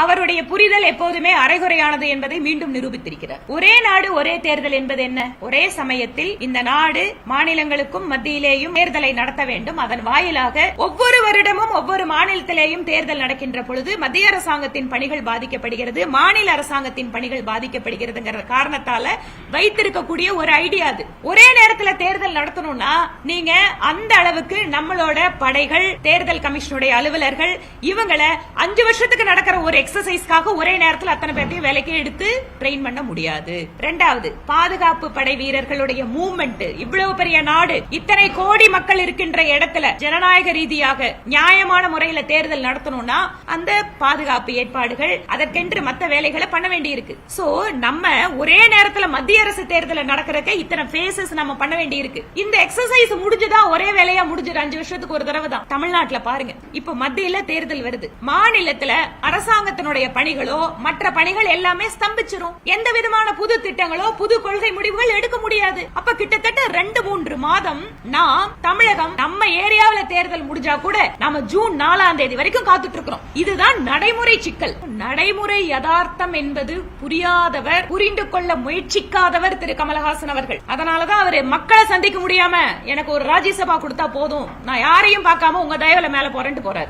அவருடைய புரிதல் எப்போதுமே அரைகுறையானது என்பதை மீண்டும் நிரூபித்திருக்கிறார். ஒரே நாடு ஒரே தேர்தல் என்பது என்ன? ஒரே சமயத்தில் இந்த நாடு மாநிலங்களுக்கும் மத்தியிலேயும் தேர்தலை நடத்த வேண்டும். அதன் வாயிலாக ஒவ்வொரு வருடமும் ஒவ்வொரு மாநிலத்திலேயும் தேர்தல் நடக்கின்ற பொழுது மத்திய அரசாங்கத்தின் பணிகள் பாதிக்கப்படுகிறது, மாநில அரசாங்கத்தின் பணிகள் பாதிக்கப்படுகிறது காரணத்தால வைத்திருக்கக்கூடிய ஒரு ஐடியா அது. ஒரே நேரத்தில் தேர்தல் நடத்தணும்னா நீங்க அந்த அளவுக்கு நம்மளோட படைகள், தேர்தல் கமிஷனுடைய அலுவலர்கள் இவங்களை 5 வருஷத்துக்கு நடக்கிற ஒரு எக்ஸசைஸ்க்காக ஒரே நேரத்தில் அத்தனை பேர்த்தையும் வேலைக்கு எடுத்து ட்ரெயின் பண்ண முடியாது. இரண்டாவது, பாதுகாப்பு படை வீரர்களுடைய மூவ்மெண்ட். இவ்வளவு பெரிய நாடு, இத்தனை கோடி மக்கள் இருக்கின்ற இடத்துல ஜனநாயக ரீதியாக நியாயமான முறையில் தேர்தல் நடத்தணும்னா அந்த பாதுகாப்பு ஏற்பாடுகள், அதற்கென்று மற்ற வேலைகளை பண்ண வேண்டி இருக்கு. சோ நம்ம ஒரே நேரத்தில் மத்திய அரசு தேர்தல் நடக்கிறதுக்கு இத்தனை பேசஸ் நம்ம பண்ண வேண்டி இருக்கு. இந்த எக்ஸசைஸ் முடிஞ்சதா ஒரே வேலையா முடிஞ்சிரு 5 வருஷத்துக்கு ஒரு தடவை தான். தமிழ்நாட்டுல பாருங்க, இப்ப மத்தியில தேர்தல் வருது, மாநிலத்துல அரசாங்கத்தினுடைய பணிகளோ மற்ற பணிகள் எல்லாமே ஸ்தம்பிச்சிரும். எந்த விதமான புது திட்டங்களோ புது கொள்கை முடிவுகள் எடுக்க முடியாது. அப்ப கிட்டத்தட்ட 2-3 மாதம் நாம் தமிழகம் நம்ம ஏரியாவில் தேர்தல் முடிஞ்சா கூட நாம ஜூன் 4ஆம் தேதி வரைக்கும் காத்துட்டு இருக்கிறோம். இதுதான் நடைமுறை சிக்கல். நடைமுறை யதார்த்தம் என்பது புரியாதவர், புரிந்து கொள்ள முயற்சிக்காதவர் திரு கமலஹாசன் அவர்கள். அதனாலதான் அவரு மக்களை சந்திக்க முடியாம எனக்கு ஒரு ராஜ்யசபா கொடுத்தா போதும், நான் யாரையும் பார்க்காம உங்க தயவுல மேல போறேன்னு போறாரு.